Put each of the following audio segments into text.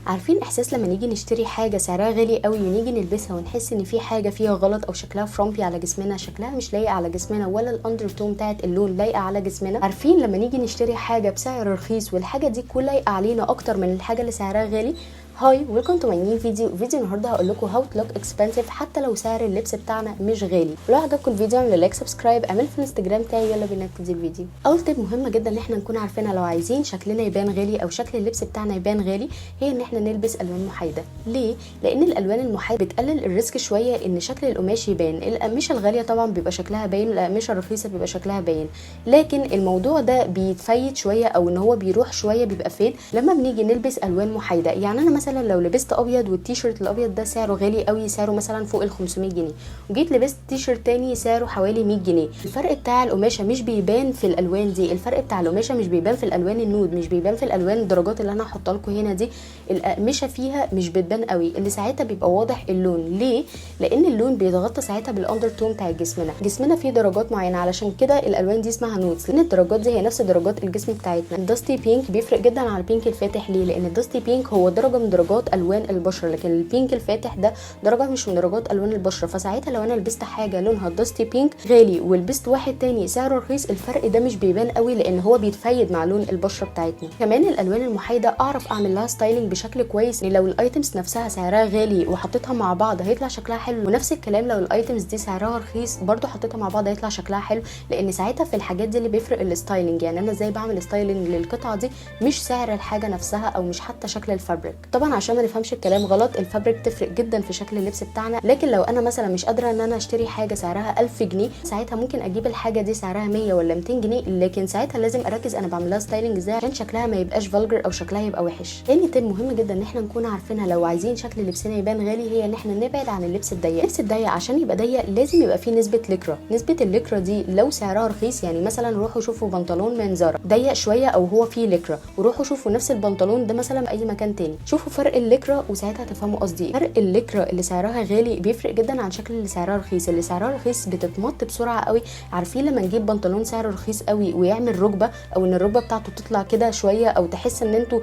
عارفين احساس لما نيجي نشتري حاجه سعرها غالي قوي ونيجي نلبسها ونحس ان في حاجه فيها غلط او شكلها فرامبي على جسمنا، شكلها مش لايق على جسمنا ولا الاندر تون بتاعت اللون لايقه على جسمنا؟ عارفين لما نيجي نشتري حاجه بسعر رخيص والحاجه دي كلها لايقه علينا اكتر من الحاجه اللي سعرها غالي؟ هاي ويلكم تو ماي نيو فيديو النهارده هقول لكم هاو تو لوك اكسبنسيف حتى لو سعر اللبس بتاعنا مش غالي. ولو عجبكم الفيديو اعملوا لايك سبسكرايب اعملوا في الانستجرام بتاعي. يلا بينا نبتدي الفيديو. اول تip مهمه جدا ان احنا نكون عارفينها لو عايزين شكلنا يبان غالي او شكل اللبس بتاعنا يبان غالي، هي ان احنا نلبس الوان محايده. ليه؟ لان الالوان المحايده بتقلل الريسك شويه ان شكل القماش يبان. القماشه الغاليه طبعا بيبقى شكلها باين، القماشه الرخيصه بيبقى شكلها باين، لكن الموضوع ده بيتفيد شويه او ان هو بيروح شويه، بيبقى فين لما بنيجي نلبس الوان محايده. يعني انا مثلا لو لبست ابيض والتيشيرت الابيض ده سعره غالي قوي، سعره مثلا فوق ال 500 جنيه، وجيت لبست تيشيرت تاني سعره حوالي 100 جنيه، الفرق بتاع القماشه مش بيبان في الالوان دي، الفرق بتاع القماشه مش بيبان في الالوان النود، مش بيبان في الالوان الدرجات اللي انا هحطها لكم هنا دي، القماشه فيها مش بتبان قوي، اللي ساعتها بيبقى واضح اللون. ليه؟ لان اللون بيتغطى ساعتها بالاندر تون بتاع جسمنا فيه درجات معينه، علشان كده الالوان دي اسمها نودز، لان الدرجات دي هي نفس درجات الجسم بتاعتنا. الداستي بينك بيفرق جدا على البينك الفاتح. ليه؟ لان الداستي بينك هو درجه من درجات الوان البشره، لكن البينك الفاتح ده درجه مش من درجات الوان البشره. فساعتها لو انا لبست حاجه لونها داستي بينك غالي ولبست واحد تاني سعره رخيص، الفرق ده مش بيبان قوي لان هو بيتفيد مع لون البشره بتاعتنا. كمان الالوان المحايده اعرف اعمل لها ستايلنج بشكل كويس، لو الايتمز نفسها سعرها غالي وحطيتها مع بعض هيطلع شكلها حلو، ونفس الكلام لو الايتمز دي سعرها رخيص برضو حطيتها مع بعض هيطلع شكلها حلو، لان ساعتها في الحاجات دي اللي بيفرق الستايلنج. يعني انا ازاي بعمل ستايلنج للقطعه دي، مش سعر الحاجه نفسها او مش حتى شكل الفابريك. طبعا عشان ما نفهمش الكلام غلط، الفابريك تفرق جدا في شكل اللبس بتاعنا، لكن لو انا مثلا مش قادره ان انا اشتري حاجه سعرها 1000 جنيه ساعتها ممكن اجيب الحاجه دي سعرها 100 ولا 200 جنيه، لكن ساعتها لازم اركز انا بعمل لها ستايلنج ازاي عشان شكلها ما يبقاش فالجر او شكلها يبقى وحش. تاني تيب مهم جدا ان احنا نكون عارفينها لو عايزين شكل لبسنا يبان غالي، هي ان احنا نبعد عن اللبس الضيق. اللبس الضيق عشان يبقى ضيق لازم يبقى فيه نسبه لكرة. نسبه اللكرة دي لو سعرها رخيص، يعني مثلا روحوا شوفوا بنطلون من زارا ضيق شويه او هو فيه لكرة، وروحوا شوفوا نفس البنطلون ده مثلا في اي مكان تاني، شوفوا فرق اللكرة وساعتها تفهموا قصدي. فرق اللكرة اللي سعرها غالي بيفرق جدا عن شكل اللي سعرها رخيص. اللي سعرها رخيص بتتمط بسرعه قوي. عارفين لما نجيب بنطلون سعره رخيص قوي ويعمل ركبه، او ان الركبه بتاعته تطلع كده شويه، او تحس ان انتوا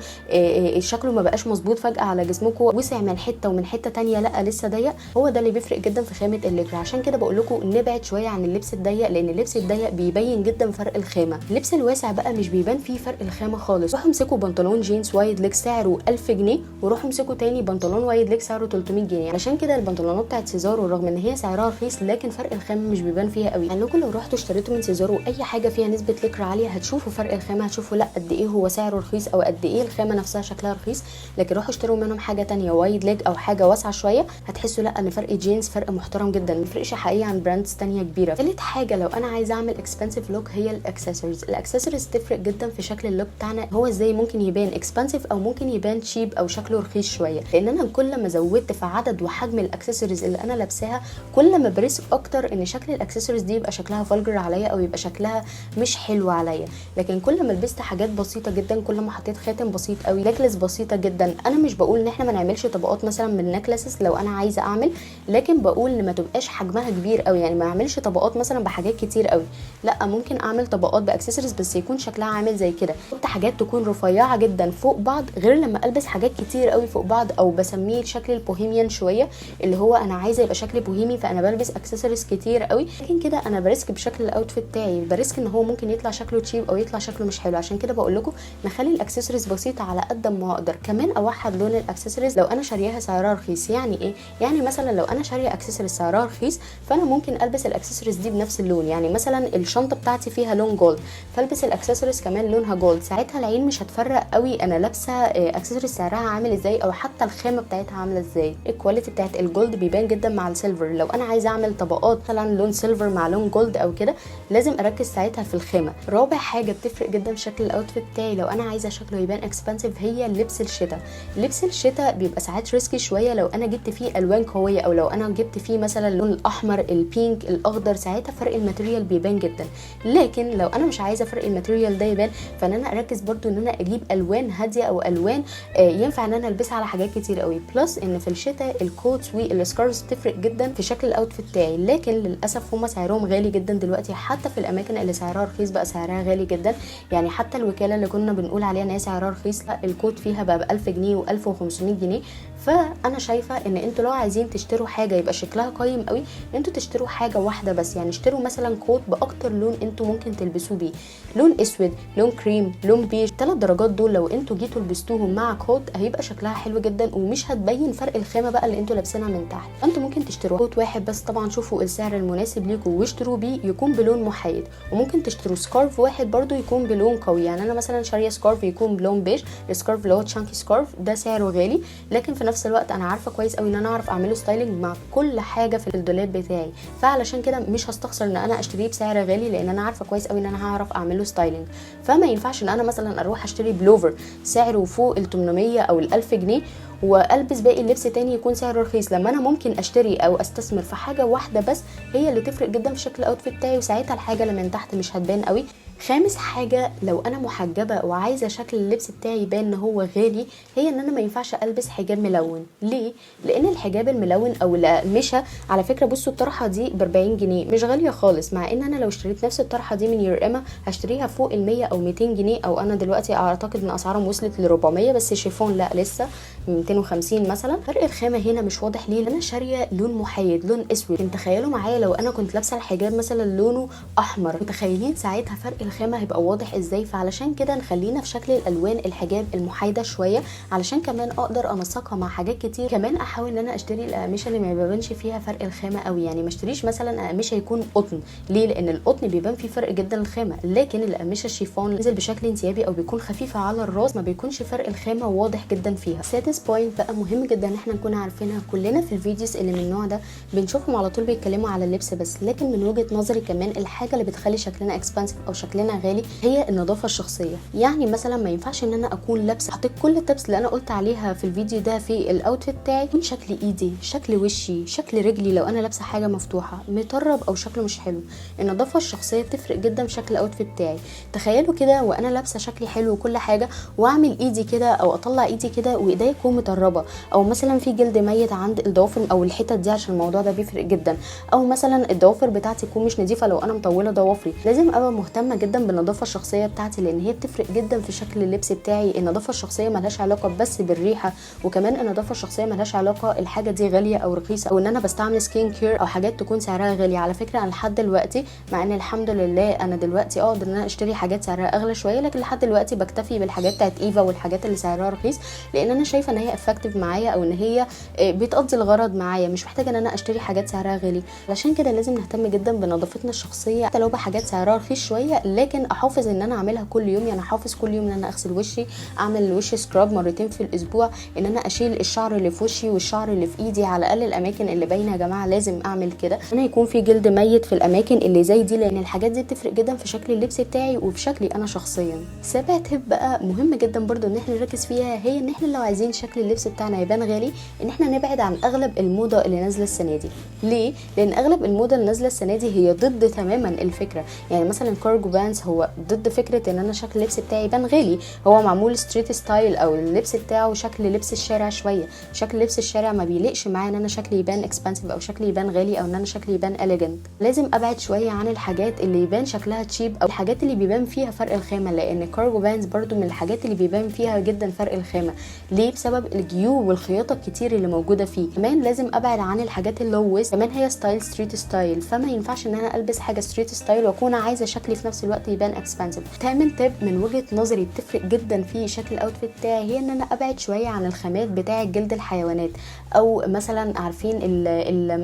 شكله ما بقاش مظبوط فجاه على جسمكم، وسع من حته ومن حته تانية لا لسه ضيق، هو ده اللي بيفرق جدا في خامه اللكرة. عشان كده بقول لكم نبعد شويه عن اللبس الضيق، لان اللبس الضيق بيبين جدا فرق الخامه. اللبس الواسع بقى مش بيبان فيه فرق الخامه خالص. روحوا امسكوا بنطلون جينز وايد ليج سعره 1000 جنيه، وروحوا امسكوا تاني بنطلون وايد ليج سعره 300 جنيه. علشان كده البنطلونات بتاعت سيزارو رغم ان هي سعرها رخيص لكن فرق الخامه مش بيبان فيها قوي. يعني لو رحتوا اشتريتوا من سيزارو اي حاجه فيها نسبه لكرة عاليه هتشوفوا فرق الخامه، هتشوفوا لا قد ايه هو سعره رخيص او قد ايه الخامه نفسها شكلها رخيص. لكن روحوا اشتروا منهم حاجه تانية وايد ليج او حاجه واسعه شويه هتحسوا لا ان فرق جينز فرق محترم جدا، ما يفرقش حقيقي عن براندز تانية كبيره. ثالث حاجه لو انا عايزه اعمل اكسبنسيف لوك هي الاكسسوارز. الاكسسوارز تفرق جدا في شكل اللوك بتاعنا، هو ازاي ممكن يبان اكسبنسيف او ممكن يبان تشيب او شكله رخيص شويه. لان انا كل ما زودت في عدد وحجم الاكسسوارز اللي انا لابساها كل ما بريسك اكتر ان شكل الاكسسوارز دي يبقى شكلها فالجر عليا او يبقى شكلها مش حلو عليا. لكن كل ما لبست حاجات بسيطه جدا، كل ما حطيت خاتم بسيط قوي، نكلس بسيطه جدا، انا مش بقول ان احنا ما نعملش طبقات مثلا من النكلسز لو انا عايزه اعمل، لكن بقول ان ما تبقاش حجمها كبير قوي، يعني ما اعملش طبقات مثلا بحاجات كتير قوي، لا ممكن اعمل طبقات باكسسوارز بس يكون شكلها عامل زي كده. حط حاجات تكون رفيعه جدا فوق بعض، غير لما البس حاجات كتير قوي فوق بعض، او بسميه الشكل البوهيميان شويه، اللي هو انا عايزه يبقى شكل بوهيمي فانا بلبس اكسسوارز كتير قوي. لكن كده انا بريسك بشكل الاوتفيت بتاعي، بريسك ان هو ممكن يطلع شكله تشيب او يطلع شكله مش حلو. عشان كده بقول لكم نخلي الاكسسوارز بسيطه على قد ما اقدر. كمان اوحد لون الاكسسوارز لو انا شارياها سعرها رخيص. يعني ايه؟ يعني مثلا لو انا شاريه اكسسوارز سعرها رخيص فانا ممكن البس الاكسسوارز دي بنفس اللون. يعني مثلا الشنطه بتاعتي فيها لون جولد فالبس الاكسسوارز كمان لونها جولد، ساعتها العين مش هتفرق قوي انا لابسه اكسسوارز سعرها عامل ازاي او حتى الخامه بتاعتها عامله ازاي. الكواليتي بتاعت الجولد بيبان جدا مع السيلفر. لو انا عايزه اعمل طبقات مثلا لون سيلفر مع لون جولد او كده لازم اركز ساعتها في الخامه. رابع حاجه بتفرق جدا في شكل الاوتفيت بتاعي لو انا عايزه شكله يبان اكسبنسيف هي لبس الشتاء. لبس الشتاء بيبقى ساعات ريسكي شويه لو انا جبت فيه الوان قويه، او لو انا جبت فيه مثلا اللون الاحمر البينك الاخضر، ساعتها فرق الماتيريال بيبان جدا. لكن لو انا مش عايزه فرق الماتيريال ده يبان فانا اركز برضو ان انا اجيب الوان هاديه او الوان ينفع ان انا البسها على حاجات كتير قوي. بلس ان في الشتاء الكوتس والسكارفز بتفرق جدا في شكل الاوتفيت بتاعي، لكن للاسف هما سعرهم غالي جدا دلوقتي، حتى في الاماكن اللي سعرها رخيص بقى سعرها غالي جدا. يعني حتى الوكاله اللي كنا بنقول عليها ان هي سعرها رخيص، لا الكوت فيها بقى ب 1000 جنيه و1500 جنيه. فانا شايفه ان انتوا لو عايزين تشتروا حاجه يبقى شكلها قيم قوي، انتوا تشتروا حاجه واحده بس. يعني اشتروا مثلا كوت باكتر لون انتوا ممكن تلبسوه بيه، لون اسود، لون كريم، لون بيج. 3 درجات دول لو انتوا جيتوا لبستوهم مع كوت هيبقى شكلها حلو جدا، ومش هتبين فرق الخامه بقى اللي انتوا لابسينها من تحت. انتوا ممكن تشتروا كوت واحد بس، طبعا شوفوا السعر المناسب ليكم واشتروا بيه يكون بلون محايد. وممكن تشتروا سكارف واحد برضو يكون بلون قوي. يعني انا مثلا شاريه سكارف يكون بلون بيج، السكارف اللي هو تشانكي سكارف ده سعره غالي، لكن في نفس الوقت انا عارفه كويس قوي ان انا اعرف اعمله ستايلنج مع كل حاجه في الدولاب بتاعي، فعلشان كده مش هستخسر ان انا اشتريه بسعر غالي، لان انا عارفه كويس قوي ان انا هعرف اعمله ستايلنج. فما ينفعش ان انا مثلا اروح اشتري بلوفر سعره فوق ال 800 او ال 1000 جنيه والبس باقي اللبس تاني يكون سعره رخيص، لما انا ممكن اشتري او استثمر في حاجه واحده بس هي اللي تفرق جدا في شكل الاوتفيت بتاعي، وساعتها الحاجه اللي من تحت مش هتبان قوي. خامس حاجه، لو انا محجبه وعايزه شكل اللبس بتاعي يبان ان هو غالي، هي ان انا ما ينفعش البس حجاب ملون. ليه؟ لان الحجاب الملون او الاقمشه، على فكره بصوا الطرحه دي ب 40 جنيه مش غاليه خالص، مع ان انا لو اشتريت نفس الطرحه دي من يورقما هشتريها فوق ال 100 او 200 جنيه، او انا دلوقتي اعتقد ان اسعارهم وصلت ل 400، بس شيفون لا لسه 250 مثلا. فرق الخامه هنا مش واضح ليه، انا شاريه لون محايد لون اسود. تخيلوا معايا لو انا كنت لابسه الحجاب مثلا لونه احمر، متخيلين ساعتها فرق الخامه هيبقى واضح ازاي؟ فعلشان كده نخلينا في شكل الالوان الحجاب المحايده شويه، علشان كمان اقدر انسقها مع حاجات كتير. كمان احاول ان انا اشتري الاقمشه اللي ما بيبانش فيها فرق الخامه قوي، يعني ما اشتريش مثلا اقمشه يكون قطن. ليه؟ لان القطن بيبان فيه فرق جدا الخامه، لكن الاقمشه الشيفون نزل بشكل انسيابي او بيكون خفيفه على الراس ما بيكونش فرق الخامه واضح جدا فيها. سادس بوينت بقى مهم جدا ان احنا نكون عارفينها كلنا في الفيديوز اللي من النوع ده، بنشوفهم على طول بيتكلموا على اللبس بس، لكن من وجهه نظري كمان الحاجه اللي بتخلي شكلنا اكسبانسيف او شكلنا غالي هي النظافه الشخصيه. يعني مثلا ما ينفعش ان انا اكون لابسه، حطيت كل التبس اللي انا قلت عليها في الفيديو ده في الاوتفيت بتاعي، يكون شكل ايدي، شكل وشي، شكل رجلي لو انا لابسه حاجه مفتوحه مطرب او شكله مش حلو. النظافه الشخصيه بتفرق جدا في شكل الاوتفيت بتاعي. تخيلوا كده وانا لابسه شكلي حلو وكل حاجه، واعمل ايدي كده او اطلع ايدي كده وايديا تكون مطربه، او مثلا في جلد ميت عند الضوافر او الحتت دي، عشان الموضوع ده بيفرق جدا، او مثلا الضوافر بتاعتي تكون مش نظيفه لو انا مطوله ضوافري. لازم ابقى مهتمه جدا بالنظافه الشخصيه بتاعتي، لان هي بتفرق جدا في شكل اللبس بتاعي. النظافه الشخصيه ملهاش علاقه بس بالريحه، وكمان النظافه الشخصيه ملهاش علاقه الحاجه دي غاليه او رخيصه، او ان انا بستعمل سكين كير او حاجات تكون سعرها غالي. على فكره انا لحد دلوقتي، مع ان الحمد لله انا دلوقتي اقدر ان انا اشتري حاجات سعرها اغلى شويه، لكن لحد دلوقتي بكتفي بالحاجات بتاعت ايفا والحاجات اللي سعرها رخيص، لان انا شايفه ان هي افكتيف معايا، او ان هي بتقضي الغرض معايا، مش محتاجه ان انا اشتري حاجات سعرها غالي. علشان كده لازم نهتم جدا بنظافتنا الشخصيه، حتى لو بحاجات سعرها رخيص شويه، لكن احافظ ان انا اعملها كل يوم. يعني احافظ كل يوم ان انا اغسل وشي، اعمل الوش سكراب مرتين في الاسبوع، ان انا اشيل الشعر اللي في وشي والشعر اللي في ايدي، على الاقل الاماكن اللي باينه يا جماعه لازم اعمل كده، انا يكون في جلد ميت في الاماكن اللي زي دي، لان الحاجات دي بتفرق جدا في شكل اللبس بتاعي وفي شكلي انا شخصيا. سابع تip بقى مهم جدا برضو ان احنا نركز فيها، هي ان احنا لو عايزين شكل اللبس بتاعنا يبان غالي، ان احنا نبعد عن اغلب الموضه اللي نازله السنه دي. ليه؟ لان اغلب الموضه اللي نازله السنه دي هي ضد تماما الفكره. يعني مثلا كارجو بانس هو ضد فكره ان انا شكل اللبس بتاعي يبان غالي، هو معمول ستريت ستايل، او اللبس بتاعه شكل لبس الشارع شويه. شكل لبس الشارع ما بيليقش معايا ان انا شكلي يبان اكسبانسيف او شكلي يبان غالي او ان انا شكلي يبان اليجنت. لازم ابعد شويه عن الحاجات اللي يبان شكلها تشيب او الحاجات اللي بيبان فيها فرق الخامه، لان كارجو بانس برضو من الحاجات اللي بيبان فيها جدا فرق الخامه. ليه؟ بسبب الجيوب والخياطه الكتير اللي موجوده فيه. كمان لازم ابعد عن الحاجات اللو ويست، كمان هي ستايل ستريت ستايل، فما ينفعش ان انا البس حاجه ستريت ستايل واكون عايزه شكلي في نفس الوقت يبان اكسبانسيف. تامن تيب من وجهه نظري بتفرق جدا في شكل الاوتفيت بتاعي، هي ان انا ابعد شويه عن الخامات بتاعه جلد الحيوانات، او مثلا عارفين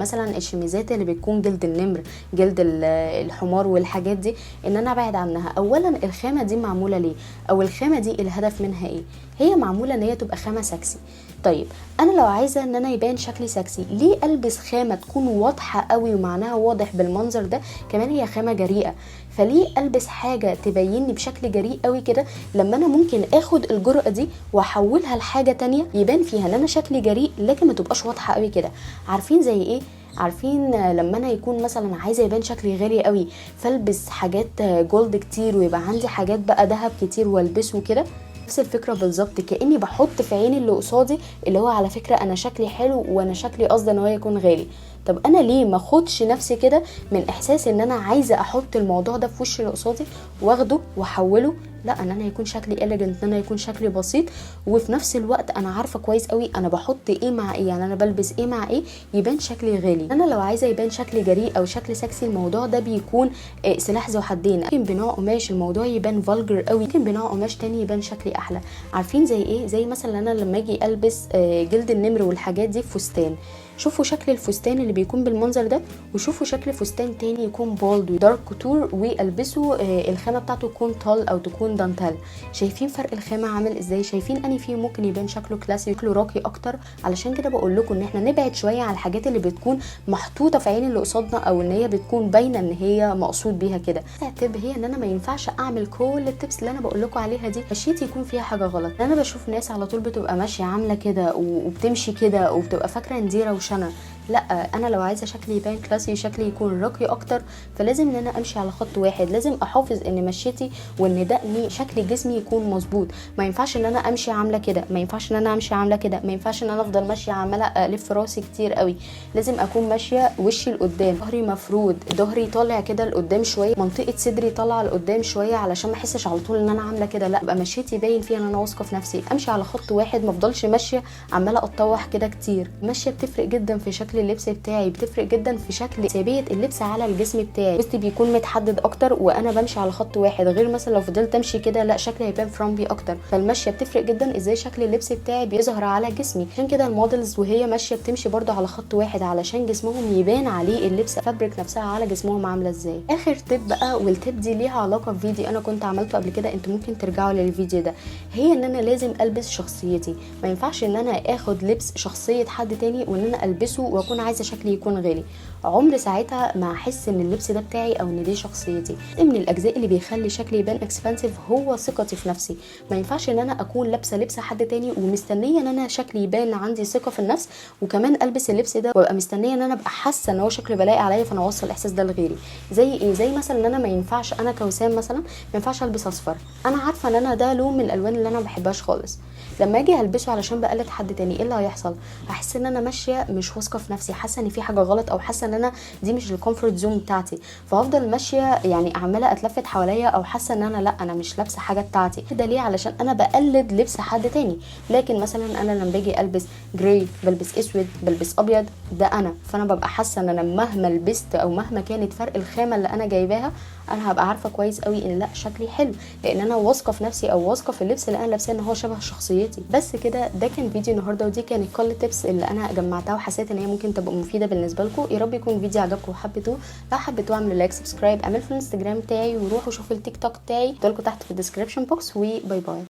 مثلا الشميزات اللي بتكون جلد النمر، جلد الحمار والحاجات دي، ان انا ابعد عنها. اولا الخامه دي معموله ليه؟ او الخامه دي الهدف منها ايه؟ هي معموله ان هي تبقى خامه سكسي. طيب انا لو عايزه ان انا يبان شكلي سكسي، ليه البس خامه تكون واضحه قوي ومعناها واضح بالمنظر ده؟ كمان هي خامه جريئه، فليه البس حاجه تبيني بشكل جريء قوي كده، لما انا ممكن اخد الجرأه دي واحولها لحاجه تانية يبان فيها ان انا شكلي جريء، لكن ما تبقاش واضحه قوي كده. عارفين زي ايه؟ عارفين لما انا يكون مثلا عايزه يبان شكلي غالي قوي، فالبس حاجات جولد كتير ويبقى عندي حاجات بقى ذهب كتير والبسه كده، نفس الفكره بالظبط، كاني بحط في عين اللي قصادي اللي هو على فكره انا شكلي حلو وانا شكلي قصدي ان هو يكون غالي. طب انا ليه ما اخدش نفسي كده من احساس ان انا عايزه احط الموضوع ده في وش اللي قصادي واخده واحوله لا ان انا يكون شكلي elegant، ان انا يكون شكلي بسيط، وفي نفس الوقت انا عارفه كويس قوي انا بحط ايه مع ايه، يعني انا بلبس ايه مع ايه يبان شكلي غالي. انا لو عايزه يبان شكلي جريء او شكل سكسي، الموضوع ده بيكون سلاح ذو حدين. ممكن بنوع قماش الموضوع يبان فالجر قوي، ممكن بنوع قماش تاني يبان شكلي احلى. عارفين زي ايه؟ زي مثلا انا لما اجي البس جلد النمر والحاجات دي في فستان، شوفوا شكل الفستان اللي بيكون بالمنظر ده، وشوفوا شكل فستان تاني يكون بولد ودارك كوتور والبسه الخامه بتاعته تكون طال او تكون دانتال. شايفين فرق الخامه عامل ازاي؟ شايفين اني فيه ممكن يبان شكله كلاسي شكله راقي اكتر. علشان كده بقول لكم ان احنا نبعد شويه على الحاجات اللي بتكون محطوطه في عين اللي قصادنا او ان هي بتكون باينه ان هي مقصود بيها كده. التب هي ان انا ما ينفعش اعمل كل التبس اللي انا بقول لكم عليها دي مشيتي يكون فيها حاجه غلط. انا بشوف ناس على طول بتبقى ماشيه عامله كده وبتمشي كده وبتبقى فاكره ان دي روشنه. لا، انا لو عايزه شكلي يبان كلاسي شكلي يكون راقي اكتر فلازم ان انا امشي على خط واحد، لازم احافظ ان مشيتي وان دقني شكل جسمي يكون مظبوط. ما ينفعش ان انا امشي عامله كده، ما ينفعش ان انا امشي عامله كده، ما ينفعش ان انا افضل ماشيه عماله الف راسي كتير قوي. لازم اكون ماشيه وشي لقدام، ظهري مفرود، ظهري طالع كده لقدام شويه، منطقه صدري طالعه لقدام شويه علشان ما احسش على طول ان انا عامله كده. لا، ابقى مشيتي باين فيها ان انا واثقه في نفسي، امشي على خط واحد، ما افضلش ماشيه عماله اتطوح كده كتير. ماشيه بتفرق جدا في شكل اللبس بتاعي، بتفرق جدا في شكل ثابيه اللبس على الجسم بتاعي. وسطي بيكون متحدد اكتر وانا بمشي على خط واحد، غير مثلا لو فضلت امشي كده لا شكلي هيبان فرامبي اكتر. فالمشيه بتفرق جدا ازاي شكل اللبس بتاعي بيظهر على جسمي. عشان كده المودلز وهي ماشيه بتمشي برده على خط واحد علشان جسمهم يبان عليه اللبس، فابريك نفسها على جسمهم عامله ازاي. اخر تip بقى، والتip دي ليها علاقه بفيديو انا كنت عملته قبل كده، انتوا ممكن ترجعوا للفيديو ده، هي ان انا لازم البس شخصيتي. ما ينفعش ان انا اخد لبس شخصيه حد تاني وان انا البسه واكون عايزه شكلي يكون غالي. عمر ساعتها ما احس ان اللبس ده بتاعي او ان دي شخصيتي. من الاجزاء اللي بيخلي شكلي يبان اكسبانسيف هو ثقتي في نفسي. ما ينفعش ان انا اكون لابسه لبس حد تاني ومستنيه ان انا شكلي يبان عندي ثقه في النفس، وكمان البس اللبس ده وابقى مستنيه ان انا ابقى حاسه ان هو شكله بلاقي عليا فانا اوصل الاحساس ده لغيري. زي ايه؟ زي مثلا ان انا ما ينفعش انا كوسام مثلا ما ينفعش البس اصفر، انا عارفه ان انا ده لون من الالوان اللي انا ما بحبهاش خالص. لما اجي البسه علشان بقلد حد تاني ايه اللي هيحصل؟ هحس ان انا ماشيه مش واثقه في نفسي، حاسه ان في حاجه غلط او حاسه ان انا دي مش الكومفورت زون بتاعتي، فهفضل ماشيه يعني عماله اتلفت حواليا او حاسه ان انا لا انا مش لابسه حاجه بتاعتي. ده ليه؟ علشان انا بقلد لبس حد تاني. لكن مثلا انا لما باجي البس جراي، بلبس اسود، بلبس ابيض، ده انا، فانا ببقى حاسه ان انا مهما لبست او مهما كانت فرق الخامه اللي انا جايباها انا هبقى عارفه كويس قوي ان لا شكلي حلو، لان انا واثقه في نفسي او واثقه في اللبس اللي انا لابساه ان هو شبه شخصيتي. بس كده، ده كان فيديو النهارده، ودي كانت كل تيبس اللي انا جمعتها وحسيت ان هي ممكن تبقى مفيده بالنسبه لكم. يا رب يكون الفيديو عجبكم وحبيتوه. لو حبيتوه اعملوا لايك، سبسكرايب، اعملوا في الانستجرام بتاعي، وروحوا شوفوا التيك توك بتاعي، لكم تحت في الديسكربشن بوكس. وباي باي.